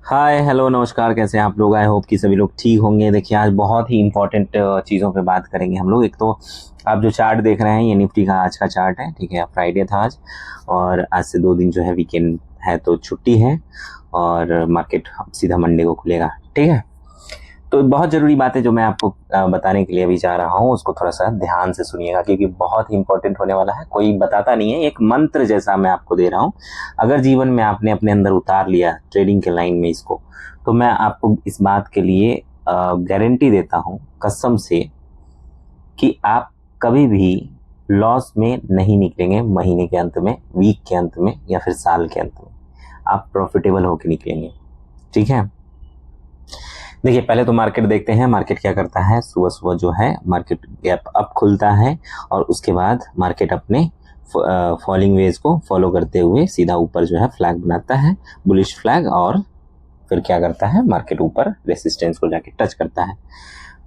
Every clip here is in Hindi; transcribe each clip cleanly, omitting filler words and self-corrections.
हाय हेलो नमस्कार, कैसे हैं आप लोग। आई होप कि सभी लोग ठीक होंगे। देखिए आज बहुत ही इंपॉर्टेंट चीज़ों पे बात करेंगे हम लोग। एक तो आप जो चार्ट देख रहे हैं ये निफ्टी का आज का चार्ट है, ठीक है। फ्राइडे था आज और आज से 2 दिन जो है वीकेंड है तो छुट्टी है और मार्केट सीधा मंडे को खुलेगा, ठीक है। तो बहुत ज़रूरी बात है जो मैं आपको बताने के लिए अभी जा रहा हूँ, उसको थोड़ा सा ध्यान से सुनिएगा क्योंकि बहुत ही इंपॉर्टेंट होने वाला है। कोई बताता नहीं है, एक मंत्र जैसा मैं आपको दे रहा हूँ। अगर जीवन में आपने अपने अंदर उतार लिया ट्रेडिंग के लाइन में इसको, तो मैं आपको इस बात के लिए गारंटी देता हूँ कसम से कि आप कभी भी लॉस में नहीं निकलेंगे। महीने के अंत में, वीक के अंत में या फिर साल के अंत में आप प्रॉफिटेबल होकर निकलेंगे, ठीक है। देखिए पहले तो मार्केट देखते हैं, मार्केट क्या करता है। सुबह सुबह जो है मार्केट गैप अप खुलता है और उसके बाद मार्केट अपने फॉलिंग वेज को फॉलो करते हुए सीधा ऊपर जो है फ्लैग बनाता है, बुलिश फ्लैग, और फिर क्या करता है मार्केट ऊपर रेसिस्टेंस को जाके टच करता है।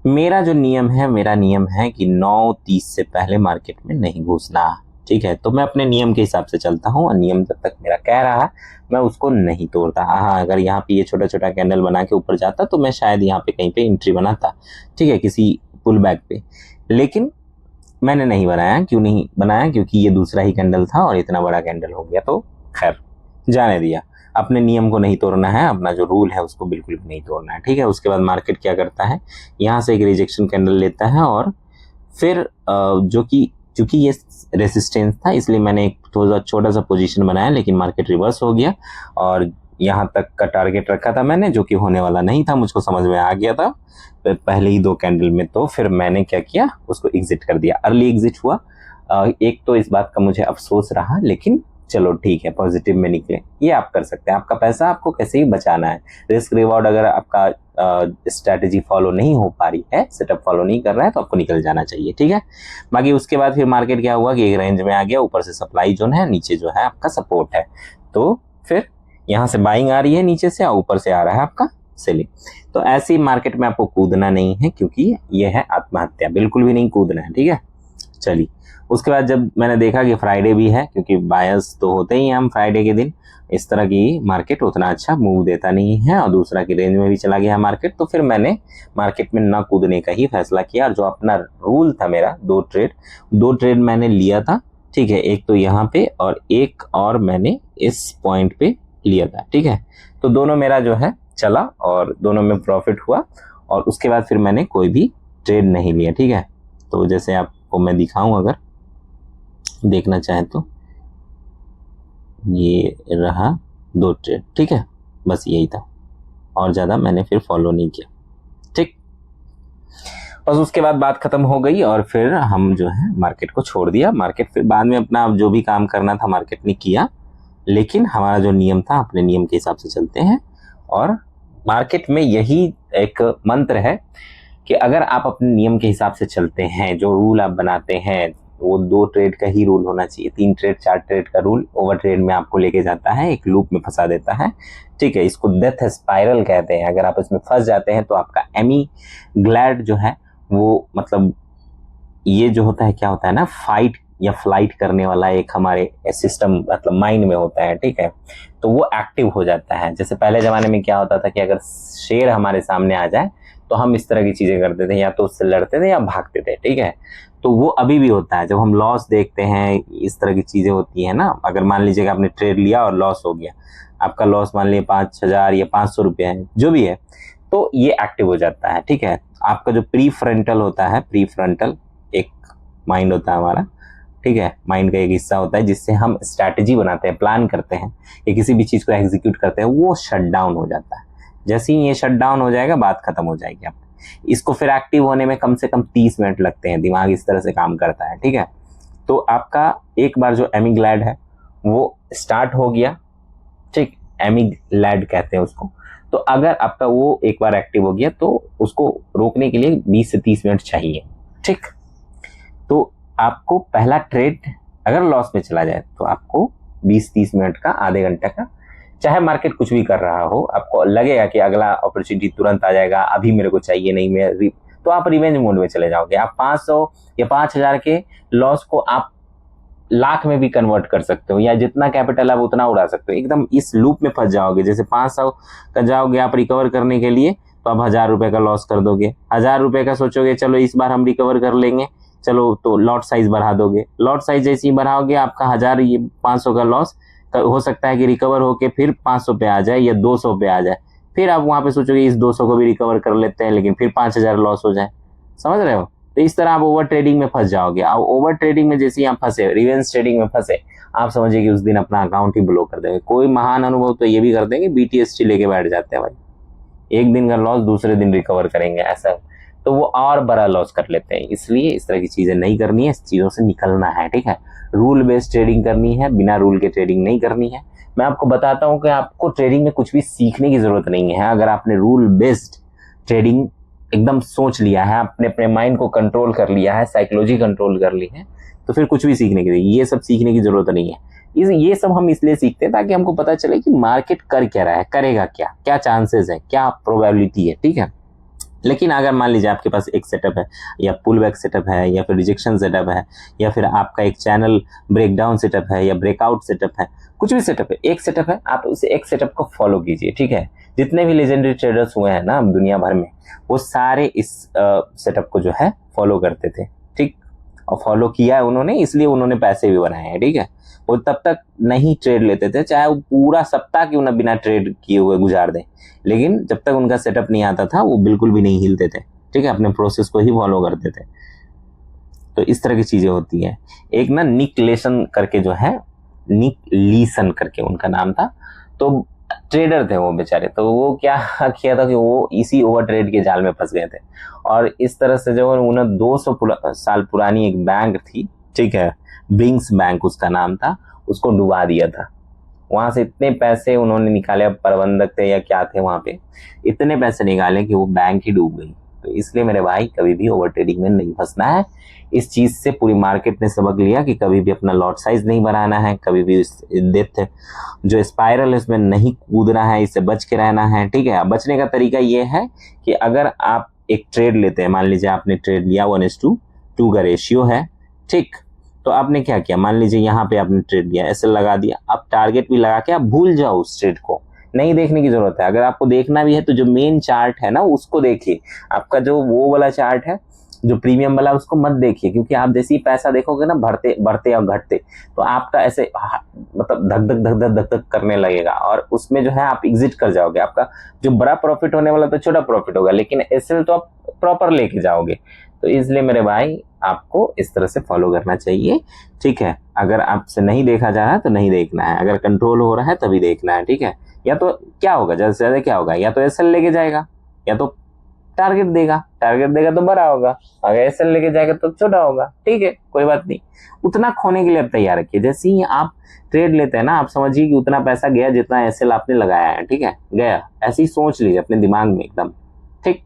मेरा नियम है कि 9:30 से पहले मार्केट में नहीं घुसना, ठीक है। तो मैं अपने नियम के हिसाब से चलता हूँ और नियम जब तक मेरा कह रहा है मैं उसको नहीं तोड़ता। हाँ, अगर यहाँ पे ये छोटा छोटा कैंडल बना के ऊपर जाता तो मैं शायद यहाँ पे कहीं पे एंट्री बनाता, ठीक है, किसी पुल बैक पे। लेकिन मैंने नहीं बनाया। क्यों नहीं बनाया? क्योंकि ये दूसरा ही कैंडल था और इतना बड़ा कैंडल हो गया तो खैर जाने दिया। अपने नियम को नहीं तोड़ना है, अपना जो रूल है उसको बिल्कुल भी नहीं तोड़ना है, ठीक है। उसके बाद मार्केट क्या करता है, यहाँ से एक रिजेक्शन कैंडल लेता है और फिर जो कि चूंकि ये रेसिस्टेंस था इसलिए मैंने एक थोड़ा छोटा सा पोजीशन बनाया, लेकिन मार्केट रिवर्स हो गया और यहाँ तक का टारगेट रखा था मैंने, जो कि होने वाला नहीं था, मुझको समझ में आ गया था पहले ही 2 कैंडल में। तो फिर मैंने क्या किया, उसको एग्जिट कर दिया, अर्ली एग्जिट हुआ। एक तो इस बात का मुझे अफसोस रहा, लेकिन चलो ठीक है, पॉजिटिव में निकले। ये आप कर सकते हैं, आपका पैसा आपको कैसे ही बचाना है। रिस्क रिवॉर्ड अगर आपका स्ट्रैटेजी फॉलो नहीं हो पा रही है, सेटअप फॉलो नहीं कर रहा है, तो आपको निकल जाना चाहिए, ठीक है। बाकी उसके बाद फिर मार्केट क्या हुआ कि एक रेंज में आ गया, ऊपर से सप्लाई जोन है, नीचे जो है आपका सपोर्ट है। तो फिर यहाँ से बाइंग आ रही है नीचे से और ऊपर से आ रहा है आपका सेलिंग। तो ऐसी मार्केट में आपको कूदना नहीं है क्योंकि ये है आत्महत्या, बिल्कुल भी नहीं कूदना है, ठीक है। चलिए उसके बाद जब मैंने देखा कि फ्राइडे भी है, क्योंकि बायस तो होते ही हैं हम फ्राइडे के दिन, इस तरह की मार्केट उतना अच्छा मूव देता नहीं है और दूसरा की रेंज में भी चला गया मार्केट, तो फिर मैंने मार्केट में ना कूदने का ही फैसला किया। और जो अपना रूल था मेरा, 2 ट्रेड मैंने लिया था, ठीक है। एक तो यहाँ पे और एक और मैंने इस पॉइंट पे लिया था, ठीक है। तो दोनों मेरा जो है चला और दोनों में प्रॉफिट हुआ और उसके बाद फिर मैंने कोई भी ट्रेड नहीं लिया, ठीक है। तो जैसे आपको मैं दिखाऊं, अगर देखना चाहें तो ये रहा 2 ट्रेड, ठीक है। बस यही था और ज़्यादा मैंने फिर फॉलो नहीं किया, ठीक। बस उसके बाद बात खत्म हो गई और फिर हम जो है मार्केट को छोड़ दिया। मार्केट फिर बाद में अपना जो भी काम करना था मार्केट ने किया, लेकिन हमारा जो नियम था अपने नियम के हिसाब से चलते हैं। और मार्केट में यही एक मंत्र है कि अगर आप अपने नियम के हिसाब से चलते हैं, जो रूल आप बनाते हैं वो 2 ट्रेड का ही रूल होना चाहिए। 3 ट्रेड 4 ट्रेड का रूल ओवर ट्रेड में आपको लेके जाता है, एक लूप में फंसा देता है, ठीक है। इसको डेथ स्पाइरल कहते हैं। अगर आप इसमें फंस जाते हैं तो आपका एमी ग्लैड जो है वो, मतलब ये जो होता है क्या होता है ना, फाइट या फ्लाइट करने वाला एक हमारे सिस्टम मतलब माइंड में होता है, ठीक है। तो वो एक्टिव हो जाता है। जैसे पहले ज़माने में क्या होता था कि अगर शेर हमारे सामने आ जाए तो हम इस तरह की चीज़ें करते थे, या तो उससे लड़ते थे या भागते थे, ठीक है। तो वो अभी भी होता है जब हम लॉस देखते हैं, इस तरह की चीज़ें होती हैं ना। अगर मान लीजिएगा आपने ट्रेड लिया और लॉस हो गया, आपका लॉस मान लीजिए 5,000 या 500 रुपये है, जो भी है, तो ये एक्टिव हो जाता है, ठीक है। आपका जो प्री फ्रंटल होता है, प्री फ्रंटल एक माइंड होता है हमारा, ठीक है। माइंड का एक हिस्सा होता है जिससे हम स्ट्रैटेजी बनाते हैं, प्लान करते हैं या किसी भी चीज़ को एग्जीक्यूट करते हैं, वो शट डाउन हो जाता है। जैसे ही ये शट डाउन हो जाएगा बात खत्म हो जाएगी आपकी। इसको फिर एक्टिव होने में कम से कम 30 मिनट लगते हैं, दिमाग इस तरह से काम करता है, ठीक है। तो आपका एक बार जो एमीग्लैड है वो स्टार्ट हो गया, ठीक, एमीग्लैड कहते हैं उसको। तो अगर आपका वो एक बार एक्टिव हो गया तो उसको रोकने के लिए 20 से 30 मिनट चाहिए, ठीक। तो आपको पहला ट्रेड अगर लॉस में चला जाए तो आपको 20-30 मिनट का, आधे घंटे का, चाहे मार्केट कुछ भी कर रहा हो, आपको लगेगा कि अगला अपॉर्चुनिटी तुरंत आ जाएगा, अभी मेरे को चाहिए नहीं, मैं तो आप रिवेंज मोड में चले जाओगे। आप 500 या 5,000 के लॉस को आप लाख में भी कन्वर्ट कर सकते हो, या जितना कैपिटल आप उतना उड़ा सकते हो। एकदम इस लूप में फंस जाओगे। जैसे 500 का जाओगे आप रिकवर करने के लिए, तो आप 1000 रुपये का लॉस कर दोगे। 1000 रुपये का सोचोगे चलो इस बार हम रिकवर कर लेंगे, चलो तो लॉट साइज बढ़ा दोगे। लॉट साइज जैसे ही बढ़ाओगे आपका 1000 ये 500 का लॉस हो सकता है कि रिकवर होके फिर 500 पे आ जाए या 200 पे आ जाए। फिर आप वहां पे सोचोगे इस 200 को भी रिकवर कर लेते हैं, लेकिन फिर 5000 लॉस हो जाए। समझ रहे हो? तो इस तरह आप ओवर ट्रेडिंग में फंस जाओगे। अब ओवर ट्रेडिंग में जैसे ही आप फंसे, रिवेंस ट्रेडिंग में फंसे, आप समझिए कि उस दिन अपना अकाउंट ही ब्लॉक कर देंगे। कोई महान अनुभव तो ये भी कर देंगे, BTST लेके बैठ जाते हैं भाई, एक दिन का लॉस दूसरे दिन रिकवर करेंगे, ऐसा तो वो और बड़ा लॉस कर लेते हैं। इसलिए इस तरह की चीजें नहीं करनी है, इस चीजों से निकलना है। ठीक है, रूल बेस्ड ट्रेडिंग करनी है, बिना रूल के ट्रेडिंग नहीं करनी है। मैं आपको बताता हूं कि आपको ट्रेडिंग में कुछ भी सीखने की जरूरत नहीं है। अगर आपने रूल बेस्ड ट्रेडिंग एकदम सोच लिया है, आपने अपने माइंड को कंट्रोल कर लिया है, साइकोलॉजी कंट्रोल कर ली है, तो फिर कुछ भी सीखने की, ये सब सीखने की जरूरत नहीं है। ये सब हम इसलिए सीखते हैं ताकि हमको पता चले कि मार्केट कर क्या रहा है, करेगा क्या, क्या चांसेस है, क्या प्रोबेबिलिटी है। ठीक है, लेकिन अगर मान लीजिए आपके पास एक सेटअप है, या पुल बैक सेटअप है, या फिर रिजेक्शन सेटअप है, या फिर आपका एक चैनल ब्रेकडाउन सेटअप है, या ब्रेकआउट सेटअप है, कुछ भी सेटअप है, एक सेटअप है, आप उस एक सेटअप को फॉलो कीजिए। ठीक है, जितने भी लेजेंडरी ट्रेडर्स हुए हैं ना दुनिया भर में, वो सारे इस सेटअप को जो है फॉलो करते थे। ठीक, और फॉलो किया है उन्होंने, इसलिए उन्होंने पैसे भी बनाए हैं। ठीक है, वो तब तक नहीं ट्रेड लेते थे, चाहे वो पूरा सप्ताह क्यों ना बिना ट्रेड किए हुए गुजार दें, लेकिन जब तक उनका सेटअप नहीं आता था वो बिल्कुल भी नहीं हिलते थे। ठीक है, अपने प्रोसेस को ही फॉलो करते थे। तो इस तरह की चीजें होती हैं। एक ना निक लेसन करके जो है, निक लीसन करके उनका नाम था, तो ट्रेडर थे वो बेचारे। तो वो क्या किया था कि वो इसी ओवर ट्रेड के जाल में फंस गए थे, और इस तरह से जो उन्हें 200 साल पुरानी एक बैंक थी, ठीक है, ब्रिंक्स बैंक उसका नाम था, उसको डुबा दिया था। वहां से इतने पैसे उन्होंने निकाले, प्रबंधक थे या क्या थे वहां पे, इतने पैसे निकाले कि वो बैंक ही डूब गई। तो इसलिए मेरे भाई कभी भी ओवर ट्रेडिंग में नहीं फंसना है। इस चीज से पूरी मार्केट ने सबक लिया कि कभी भी अपना लॉट साइज नहीं बढ़ाना है, कभी भी डेथ जो स्पाइरल है उसमें नहीं कूदना है, इससे बच के रहना है। ठीक है, बचने का तरीका ये है कि अगर आप एक ट्रेड लेते हैं, मान लीजिए आपने ट्रेड लिया 1:2 का रेशियो है, ठीक, तो आपने क्या किया, मान लीजिए यहाँ पे आपने ट्रेड लिया, ऐसे लगा दिया, अब टारगेट भी लगा के आप भूल जाओ, उस ट्रेड को नहीं देखने की जरूरत है। अगर आपको देखना भी है तो जो मेन चार्ट है ना उसको देखिए, आपका जो वो वाला चार्ट है जो प्रीमियम वाला, उसको मत देखिए, क्योंकि आप जैसे ही पैसा देखोगे ना बढ़ते बढ़ते या घटते, तो आपका ऐसे मतलब धक धक धक धक धक धक करने लगेगा, और उसमें जो है आप एग्जिट कर जाओगे। आपका जो बड़ा प्रॉफिट होने वाला तो छोटा प्रॉफिट होगा, लेकिन एसएल तो आप प्रॉपर लेके जाओगे। तो इसलिए मेरे भाई आपको इस तरह से फॉलो करना चाहिए। ठीक है, अगर आपसे नहीं देखा जा रहा है तो नहीं देखना है, अगर कंट्रोल हो रहा है तभी देखना है। ठीक है, या तो क्या होगा, ज्यादा से ज्यादा क्या होगा, या तो एसएल लेके जाएगा या तो टारगेट देगा, टारगेट देगा तो बड़ा होगा, अगर एसएल लेके जाएगा तो छोटा होगा। ठीक है, कोई बात नहीं, उतना खोने के लिए आप तैयार रखिए। जैसे ही आप ट्रेड लेते हैं ना, आप समझिए कि उतना पैसा गया जितना एसएल आपने लगाया है। ठीक है, गया, ऐसे ही सोच लीजिए अपने दिमाग में एकदम। ठीक,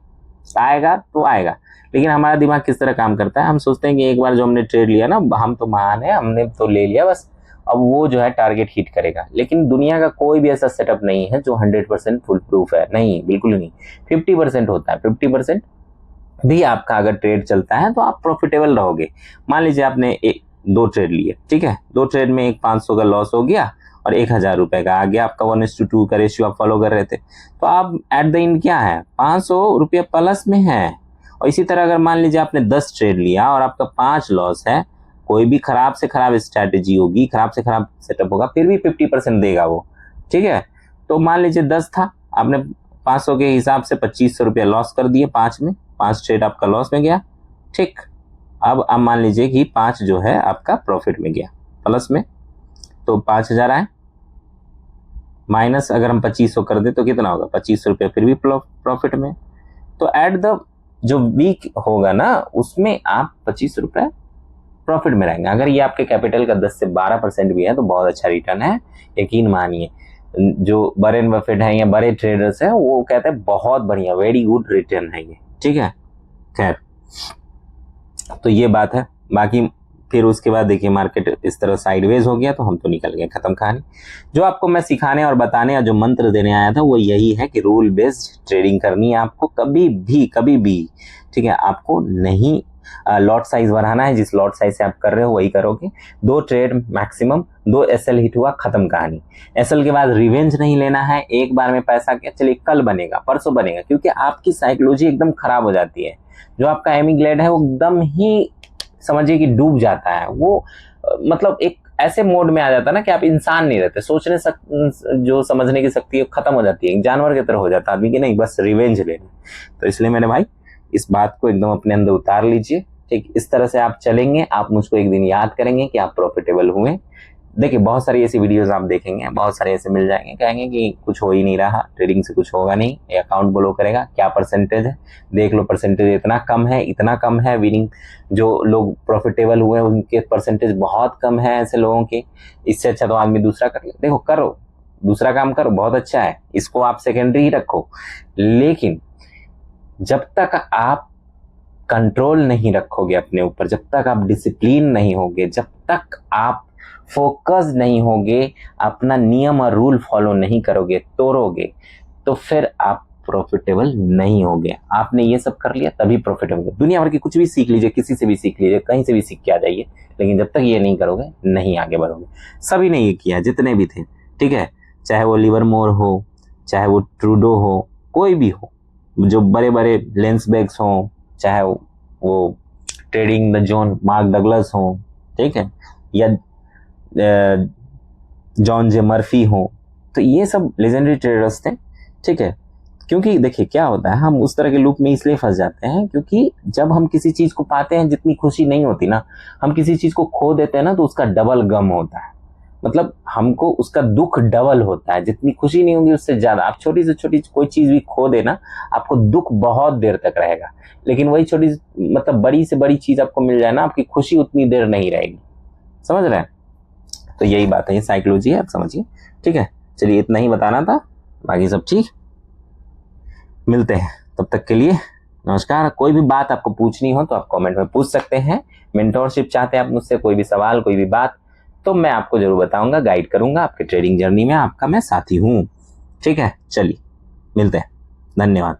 आएगा तो आएगा। लेकिन हमारा दिमाग किस तरह काम करता है, हम सोचते हैं कि एक बार जो हमने ट्रेड लिया ना, हम तो महान है, हमने तो ले लिया बस, अब वो जो है टारगेट हिट करेगा। लेकिन दुनिया का कोई भी ऐसा सेटअप नहीं है जो 100% फुल प्रूफ है, नहीं, बिल्कुल नहीं। 50% होता है, 50% भी आपका अगर ट्रेड चलता है तो आप प्रॉफिटेबल रहोगे। मान लीजिए आपने 2 ट्रेड लिए, ठीक है, 2 ट्रेड में एक 500 का लॉस हो गया और 1000 रुपए का आ गया, आपका 1:2 का रेशियो आप फॉलो कर रहे थे, तो आप एट द एंड क्या है, 500 रुपये प्लस में है। और इसी तरह अगर मान लीजिए आपने 10 ट्रेड लिया और आपका 5 लॉस है, कोई भी खराब से खराब स्ट्रैटेजी होगी, खराब से खराब सेटअप होगा, फिर भी 50% देगा वो। ठीक है, तो मान लीजिए 10 था, आपने 500 के हिसाब से 2500 रुपया लॉस कर दिए 5 में, 5 ट्रेड आपका लॉस में गया। ठीक, अब मान लीजिए कि 5 जो है आपका प्रॉफिट में गया, प्लस में, तो 5000 आए, माइनस अगर हम 2500 कर दे तो कितना होगा, 2500 रुपया फिर भी प्रॉफिट में। तो एट द जो वीक होगा ना उसमें आप 25 रुपए प्रॉफिट में रहेंगे। अगर ये आपके कैपिटल का 10 से 12% भी है तो बहुत अच्छा रिटर्न है, यकीन मानिए। जो वॉरेन बफेट है या बड़े ट्रेडर्स हैं वो कहते हैं बहुत बढ़िया, वेरी गुड रिटर्न है ये। ठीक है, खैर, तो ये बात है। बाकी फिर उसके बाद देखिए मार्केट इस तरह साइडवेज हो गया तो हम तो निकल गए, खत्म कहानी। जो आपको मैं सिखाने और बताने और जो मंत्र देने आया था वो यही है कि रूल बेस्ड ट्रेडिंग करनी है आपको, कभी भी। ठीक है, आपको नहीं लॉट साइज बढ़ाना है, जिस लॉट साइज से आप कर रहे हो वही करोगे। 2 ट्रेड मैक्सिमम, 2 एसएल हिट हुआ, खत्म कहानी। एसएल के बाद रिवेंज नहीं लेना है, एक बार में पैसा क्या चलिए कल बनेगा परसों बनेगा, क्योंकि आपकी साइकोलॉजी एकदम खराब हो जाती है। जो आपका एमिग्लेड है वो एकदम ही समझिए कि डूब जाता है, वो मतलब एक ऐसे मोड में आ जाता है ना कि आप इंसान नहीं रहते, सोचने जो समझने की शक्ति है खत्म हो जाती है, एक जानवर की तरह हो जाता है आदमी की, नहीं बस रिवेंज लेना। तो इसलिए मेरे भाई इस बात को एकदम अपने अंदर उतार लीजिए, ठीक। इस तरह से आप चलेंगे, आप मुझको एक दिन याद करेंगे कि आप प्रॉफिटेबल हुए। देखिए बहुत सारी ऐसी वीडियोस आप देखेंगे, बहुत सारे ऐसे मिल जाएंगे, कहेंगे कि कुछ हो ही नहीं रहा, ट्रेडिंग से कुछ होगा नहीं, ये अकाउंट ब्लो करेगा, क्या परसेंटेज है देख लो, परसेंटेज इतना कम है, इतना कम है, विनिंग जो लोग प्रॉफिटेबल हुए हैं उनके परसेंटेज बहुत कम है ऐसे लोगों के, इससे अच्छा तो आदमी दूसरा कर ले। देखो करो, दूसरा काम करो, बहुत अच्छा है, इसको आप सेकेंडरी ही रखो, लेकिन जब तक आप कंट्रोल नहीं रखोगे अपने ऊपर, जब तक आप डिसिप्लिन नहीं होगे, जब तक आप फोकस नहीं होगे, अपना नियम और रूल फॉलो नहीं करोगे, तोड़ोगे, तो फिर आप प्रॉफिटेबल नहीं होगे। आपने ये सब कर लिया तभी प्रॉफिटेबल। दुनिया भर की कुछ भी सीख लीजिए, किसी से भी सीख लीजिए, कहीं से भी सीख के आ जाइए, लेकिन जब तक ये नहीं करोगे नहीं आगे बढ़ोगे। सभी ने ये किया जितने भी थे, ठीक है, चाहे वो लिवरमोर हो, चाहे वो ट्रूडो हो, कोई भी हो, जो बड़े बड़े लेंसबैग्स हों, चाहे वो trading the zone mark Douglas हो, ठीक है, या जॉन जे मर्फी हो, तो ये सब लेजेंडरी ट्रेडर्स थे, ठीक है। क्योंकि देखिए क्या होता है, हम उस तरह के लूप में इसलिए फंस जाते हैं क्योंकि जब हम किसी चीज को पाते हैं जितनी खुशी नहीं होती ना, हम किसी चीज को खो देते हैं ना तो उसका डबल गम होता है, मतलब हमको उसका दुख डबल होता है, जितनी खुशी नहीं होगी उससे ज्यादा। आप छोटी से छोटी कोई चीज भी खो देना, आपको दुख बहुत देर तक रहेगा, लेकिन वही छोटी मतलब बड़ी से बड़ी चीज आपको मिल जाए ना, आपकी खुशी उतनी देर नहीं रहेगी, समझ रहे हैं। तो यही बात है, ये साइकोलॉजी है, आप समझिए, ठीक है। चलिए इतना ही बताना था, बाकी सब ठीक। मिलते हैं, तब तक के लिए नमस्कार। कोई भी बात आपको पूछनी हो तो आप कमेंट में पूछ सकते हैं। मेंटोरशिप चाहते हैं आप मुझसे, कोई भी सवाल कोई भी बात, तो मैं आपको जरूर बताऊंगा, गाइड करूंगा आपके ट्रेडिंग जर्नी में, आपका मैं साथी हूँ, ठीक है। चलिए मिलते हैं, धन्यवाद।